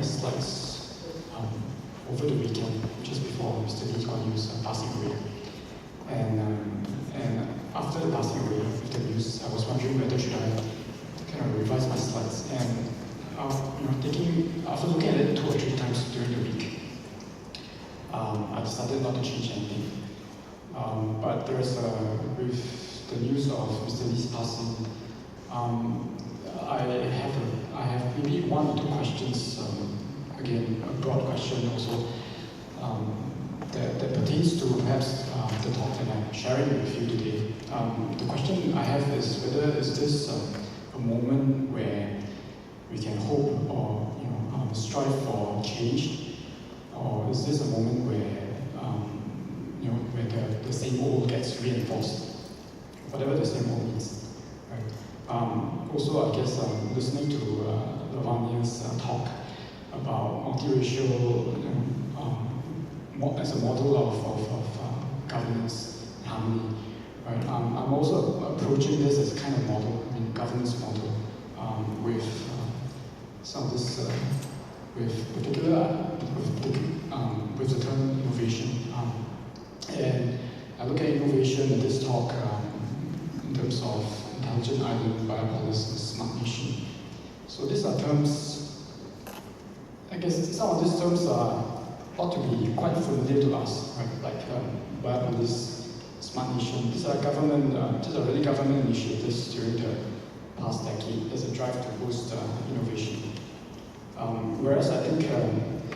slides over the weekend, just before Mr. Lee Kuan Yew's passing away. And after the passing away of the news, I was wondering whether should I kind of revise my slides. And after looking at it 2 or 3 times during the week, I decided not to change anything. But there's with the news of Mr. Lee's passing, I have maybe 1 or 2 questions. Again, a broad question also that pertains to perhaps the talk that I'm sharing with you today. The question I have is whether is this a moment where we can hope or strive for change, or is this a moment where where the same old gets reinforced, whatever the same old means. Right? Also, I guess listening to Lavania's talk about multiracial as a model of governance harmony. Right? I'm also approaching this as a kind of model, governance model, with some of this, with the term innovation. And I look at innovation in this talk in terms of intelligent island, biopolis, and smart nation. So these are terms, I guess some of these terms ought to be quite familiar to us, right? Like biopolis, smart nation. These are really government initiatives during the past decade as a drive to boost innovation. Whereas I think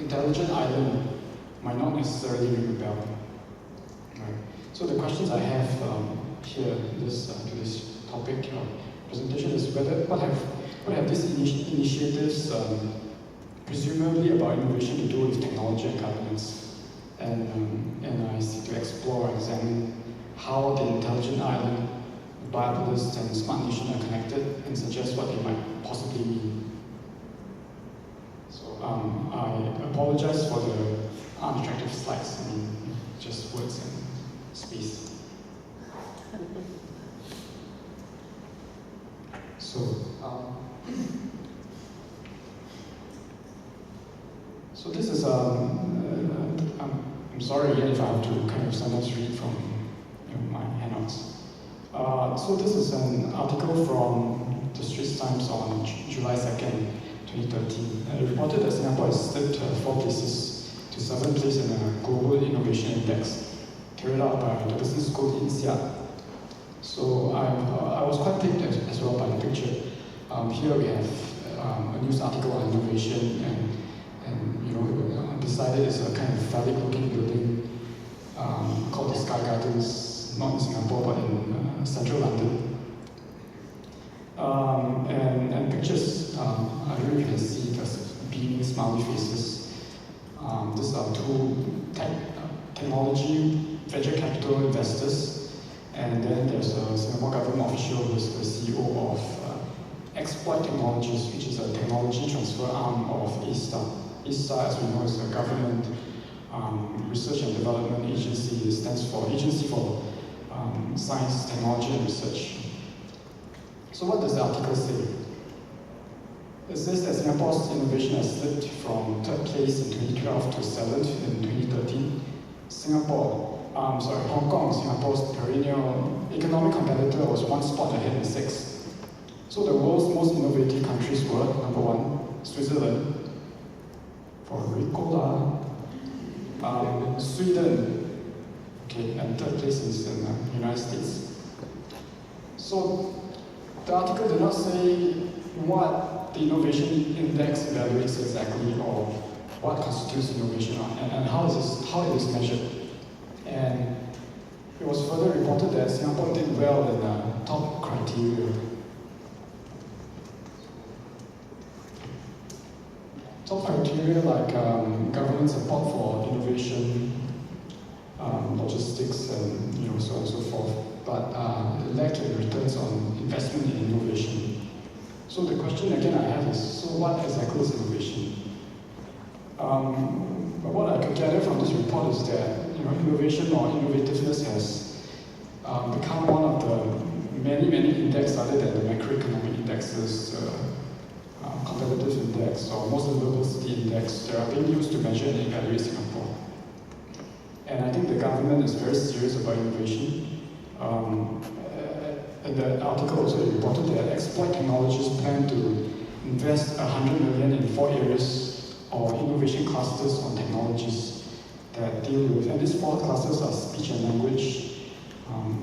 intelligent island might not necessarily ring a bell. Right. So the questions I have here to this topic presentation is what have these initiatives presumably about innovation to do with technology and governance, and I seek to explore and examine how the intelligent island, biopolis, and smart nation are connected, and suggest what they might possibly mean. So I apologize for the unattractive slides. Just words and space. So this is I'm sorry again if I have to kind of sometimes read from my handouts. So this is an article from the Straits Times on July 2nd, 2013. It reported that Singapore has slipped 4 places to 7th place in a global innovation index carried out by the business school in Chia. So I was quite piqued as well by the picture. Here we have a news article on innovation, and beside it is a kind of phallic-looking building called the Sky Gardens, not in Singapore but in central London. And pictures, I don't know if you can see the beaming, smiley faces. These are 2 technology venture capital investors, and then there's a Singapore government official who is the CEO of Exploit Technologies, which is a technology transfer arm of A-Star. A-Star, as we know, is a government research and development agency. It stands for Agency for Science, Technology and Research. So what does the article say? It says that Singapore's innovation has slipped from 3rd place in 2012 to 7th in 2013. Hong Kong, Singapore's perennial economic competitor, was 1 spot ahead in 6th. So the world's most innovative countries were, number 1, Switzerland, Puerto Rico, Sweden, okay, and 3rd place is in the United States. So the article did not say what the innovation index evaluates exactly, or what constitutes innovation, and how it is measured. And it was further reported that Singapore did well in the top criteria. Top criteria like government support for innovation, logistics, and so on and so forth, but it lacked in returns on investment in innovation. So the question again I have is, so what exactly is innovation? But what I could gather from this report is that innovation or innovativeness has become one of the many indexes other than the macroeconomic indexes competitive index or most livable city index that are being used to measure and evaluate Singapore. And I think the government is very serious about innovation. In the article also it reported that Exploit Technologies plan to invest 100 million in 4 areas or innovation clusters on technologies that deal with, and these 4 clusters are speech and language,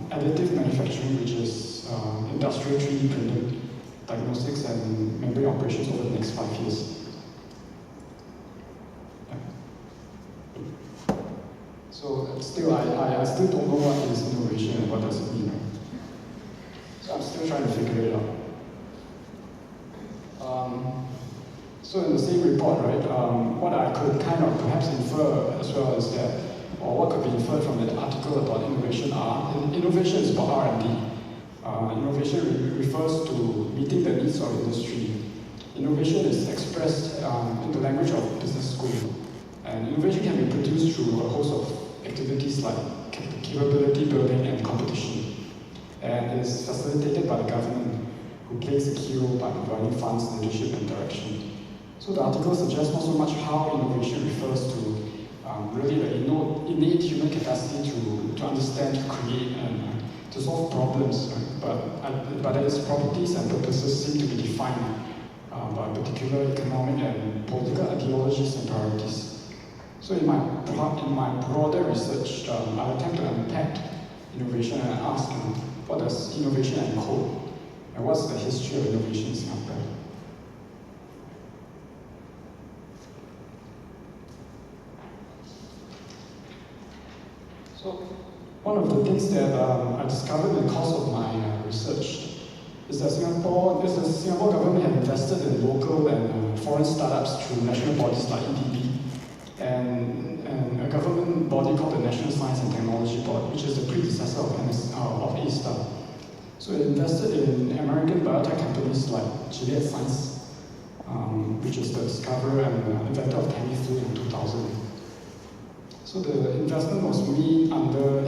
additive manufacturing, which is industrial 3D printing, diagnostics and memory operations over the next 5 years. So still, I still don't know what is innovation and what does it mean. So I'm still trying to figure it out. So in the same report, right, what I could kind of perhaps infer as well is that, or what could be inferred from the article about innovation innovation is about R&D. Innovation refers to meeting the needs of industry. Innovation is expressed in the language of business school. And innovation can be produced through a host of activities like capability building and competition. And is facilitated by the government, who plays a key role by providing funds, leadership, and direction. So the article suggests not so much how innovation refers to really the innate human capacity to understand, to create, and to solve problems, right? But its properties and purposes seem to be defined by particular economic and political ideologies and priorities. So in my broader research, I attempt to unpack innovation and ask, what does innovation encode? And what's the history of innovation in Singapore? So one of the things that I discovered in the course of my research is that the Singapore government had invested in local and foreign startups through national bodies like EDB and a government body called the National Science and Technology Board, which is the predecessor of A-Star. So it invested in American biotech companies like Gilead Science, which is the discoverer and inventor of Tamiflu in 2000. So the investment was made under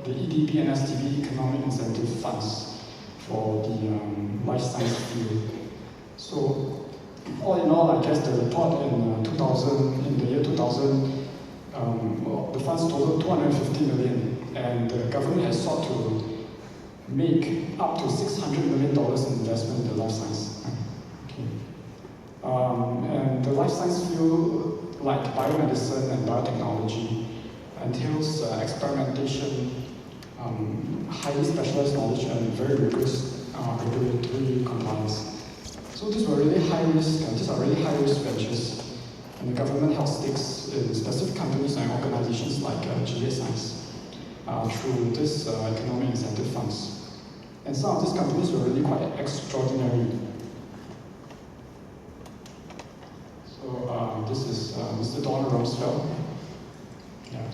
the EDB and STB economic incentive funds for the life science field. So all in all, I guess the report in the year 2000, the funds totaled 250 million, and the government has sought to make up to $600 million in investment in the life science. Okay. And the life science field, like biomedicine and biotechnology, entails experimentation, highly specialized knowledge, and very rigorous regulatory compliance. So these are really high risk ventures, and the government held stakes in specific companies and organizations like Gilead Science through this economic incentive funds. And some of these companies were really quite extraordinary. So this is Mr. Donald Rumsfeld. Yeah.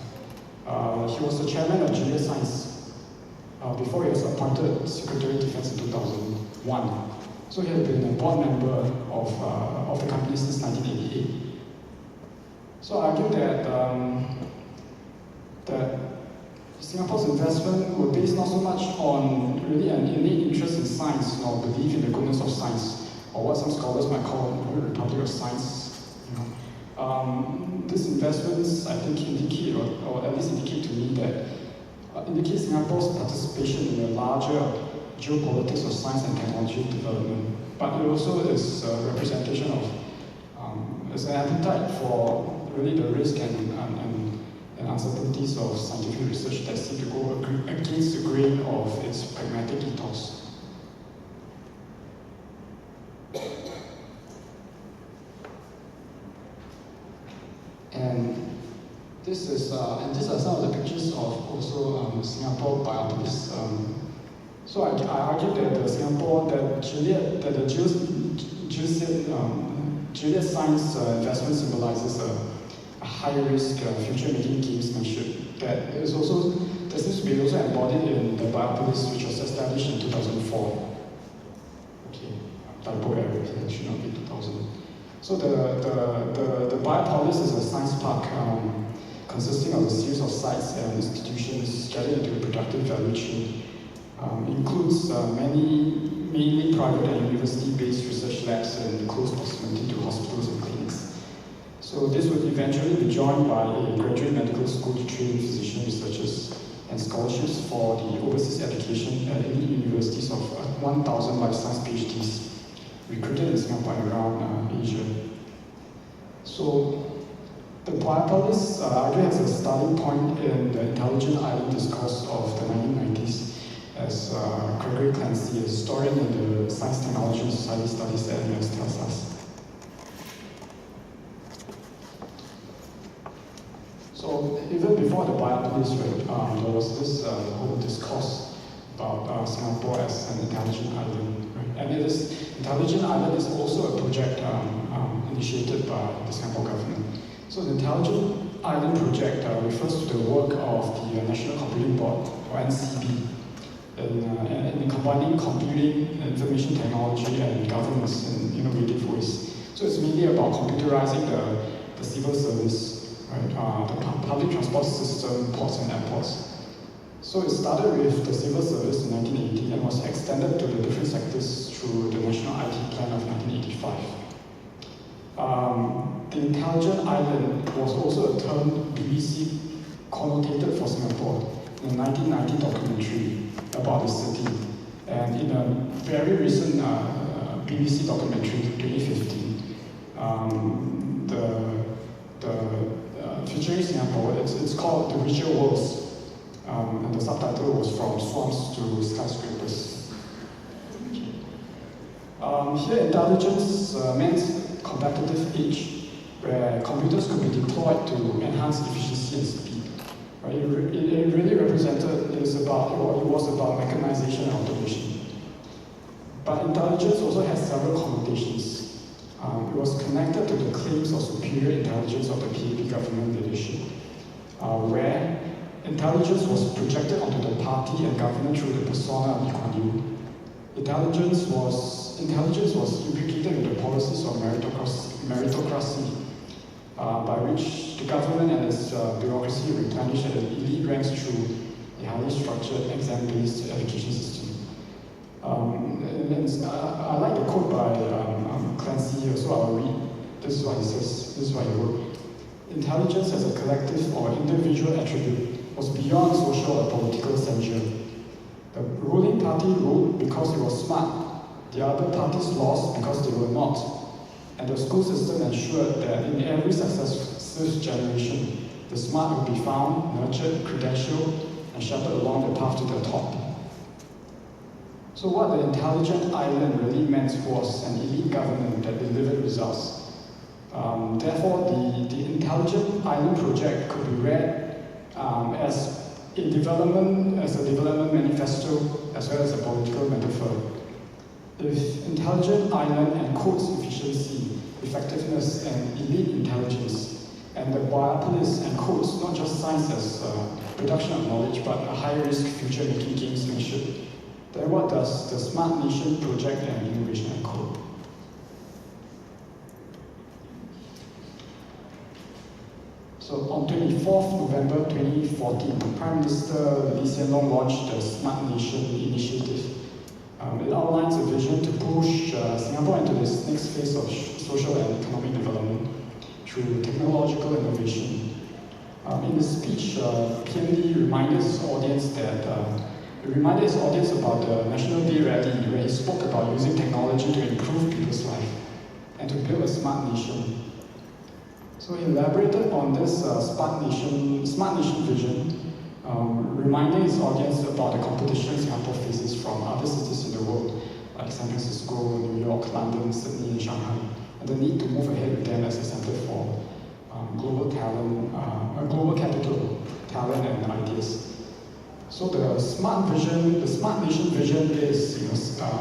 He was the chairman of Gilead Science before he was appointed Secretary of Defense in 2001. So he had been a board member of the company since 1988. So I argue that Singapore's investment were based not so much on really an innate interest in science, nor belief in the goodness of science, or what some scholars might call the Republic of Science. These investments, I think, indicate, or at least indicate to me that indicate Singapore's participation in the larger geopolitics of science and technology development. But it also is a representation of, it's an appetite for really the risk and uncertainties of scientific research that seem to go against the grain of its pragmatic ethos. And these are some of the pictures of also Singapore biopolis. So I argue that Gilead Science investment symbolizes a high-risk, future-making gamesmanship there seems to be also embodied in the biopolis, which was established in 2004. Okay, typo error, it should not be 2000. So the biopolis is a science park consisting of a series of sites and institutions gathered into a productive value chain. Includes many mainly private and university-based research labs in close proximity to hospitals and clinics. So this would eventually be joined by a graduate medical school to train physician researchers and scholarships for the overseas education at elite universities of 1,000 life science PhDs recruited in Singapore and around Asia. So the Biopolis arguably has a starting point in the intelligent island discourse of the 1990s, as Gregory Clancy, a historian in the Science, Technology and Society Studies at MS, tells us. So even before the Biopolis, right, there was this whole discourse about Singapore as an intelligent island. Right? And this intelligent island is also a project initiated by the Singapore government. So the Intelligent Island Project refers to the work of the National Computing Board, or NCB, in combining computing, information technology, and governance in innovative ways. So it's mainly about computerizing the civil service, right? The public transport system, ports and airports. So it started with the civil service in 1980 and was extended to the different sectors through the National IT Plan of 1985. The Intelligent Island was also a term BBC connotated for Singapore in a 1990 documentary about the city. And in a very recent BBC documentary, 2015, featuring Singapore, it's called The Richer Worlds, and the subtitle was From Swamps to Skyscrapers. Here, intelligence meant competitive age, where computers could be deployed to enhance efficiency and speed. Right? It really represented, it was about mechanization and automation. But intelligence also has several connotations. It was connected to the claims of superior intelligence of the PAP government leadership, where intelligence was projected onto the party and government through the persona of Lee Kuan Yew. Intelligence was implicated with the policies of meritocracy, by which the government and its bureaucracy replenished the elite ranks through a highly structured exam-based education system. I like the quote by Clancy, so I'll read. This is what he says, this is what he wrote. Intelligence as a collective or individual attribute was beyond social or political censure. The ruling party ruled because it was smart. The other parties lost because they were not. And the school system ensured that in every successive generation, the smart would be found, nurtured, credentialed, and shepherded along the path to the top. So what the Intelligent Island really meant was an elite government that delivered results. Therefore, the Intelligent Island Project could be read as a development manifesto as well as a political metaphor. If intelligent island encodes efficiency, effectiveness, and elite intelligence, and the Biopolis encodes not just science as production of knowledge, but a high-risk future-making gamesmanship, then what does the Smart Nation Project and Innovation encode? So on 24th November 2014, Prime Minister Lee Hsien Loong launched the Smart Nation Initiative. It outlines a vision to push Singapore into this next phase of social and economic development through technological innovation. In the speech, PM Lee reminded his audience about the National Day rally, where he spoke about using technology to improve people's life and to build a smart nation. So he elaborated on this smart nation vision, reminding his audience about the competition Singapore faces from other cities in the world, like San Francisco, New York, London, Sydney, and Shanghai, and the need to move ahead with them as a center for global capital, talent, and ideas. So the Smart Nation vision is,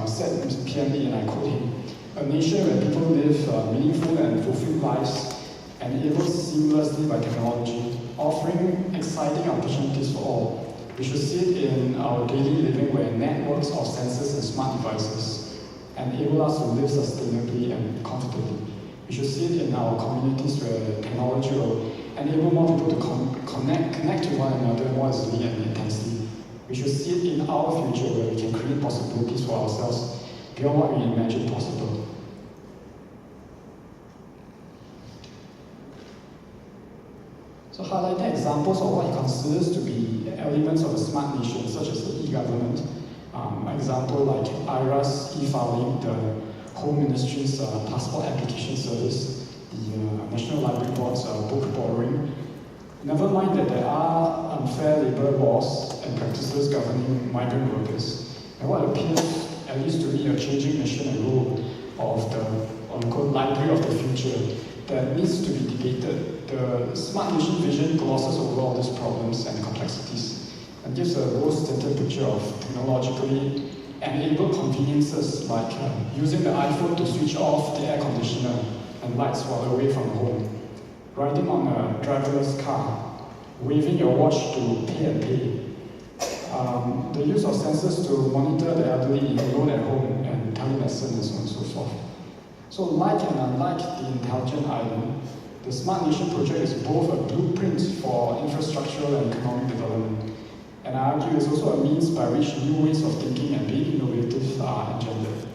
said Mr. PM Lee, and I quote him, a nation where people live meaningful and fulfilled lives, enabled seamlessly by technology, offering exciting opportunities for all. We should see it in our daily living, where networks of sensors and smart devices enable us to live sustainably and comfortably. We should see it in our communities, where technology will enable more people to connect to one another more easily and intensely. We should see it in our future, where we can create possibilities for ourselves beyond what we imagine possible. So highlighting examples of what he considers to be elements of a smart nation, such as the e-government. Example like IRA's e-filing, the Home Ministry's passport application service, the National Library Board's book borrowing. Never mind that there are unfair labor laws and practices governing migrant workers, and what appears, at least to me, a changing mission and role of the quote, library of the future that needs to be debated. The smart nation vision glosses over all these problems and complexities and gives a rose-tinted picture of technologically enabled conveniences like using the iPhone to switch off the air conditioner and lights while away from home, riding on a driverless car, waving your watch to pay and pay, the use of sensors to monitor the elderly alone at home and telemedicine and so on and so forth. So like and unlike the intelligent island, the Smart Nation project is both a blueprint for infrastructural and economic development, and I argue it's also a means by which new ways of thinking and being innovative are engendered.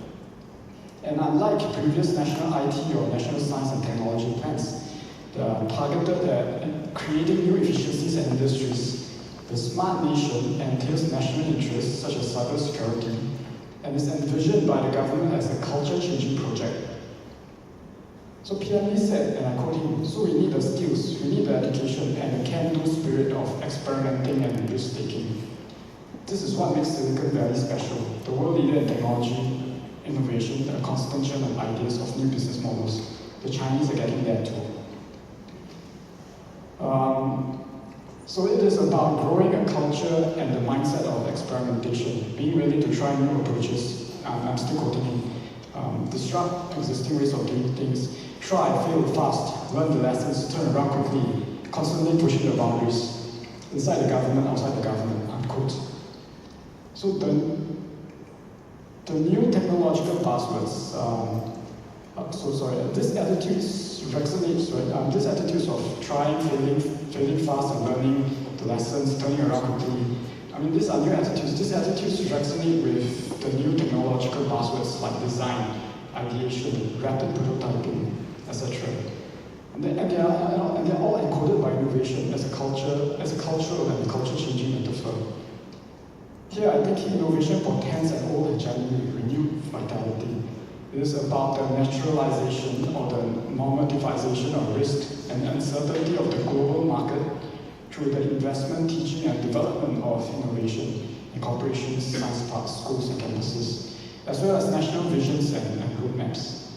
And unlike previous national IT or national science and technology plans, targeted at creating new efficiencies and industries, the Smart Nation entails national interests such as cybersecurity and is envisioned by the government as a culture-changing project. So PME said, and I quote him, so we need the skills, we need the education, and the can-do spirit of experimenting and risk-taking. This is what makes Silicon Valley special, the world leader in technology, innovation, a constant churn of ideas of new business models. The Chinese are getting there too. So it is about growing a culture and the mindset of experimentation, being willing to try new approaches. I'm still quoting him. Disrupt existing ways of doing things, try, fail fast, learn the lessons, turn around quickly, constantly pushing the boundaries, inside the government, outside the government, unquote. So the new technological buzzwords, this attitude resonates, right? These attitudes of trying, failing fast and learning the lessons, turning around quickly. I mean, these are new attitudes. These attitudes resonate with the new technological buzzwords like design, ideation, rapid prototyping, etc. And they're all encoded by innovation as a cultural and culture-changing metaphor. Here, I think innovation portends an old and genuinely renewed vitality. It is about the naturalization or the normativization of risk and uncertainty of the global market through the investment, teaching, and development of innovation in corporations, science parks, schools, and campuses, as well as national visions and roadmaps.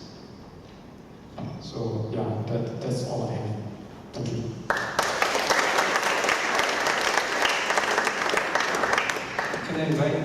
So, yeah, that's all I have. Thank you. Can I invite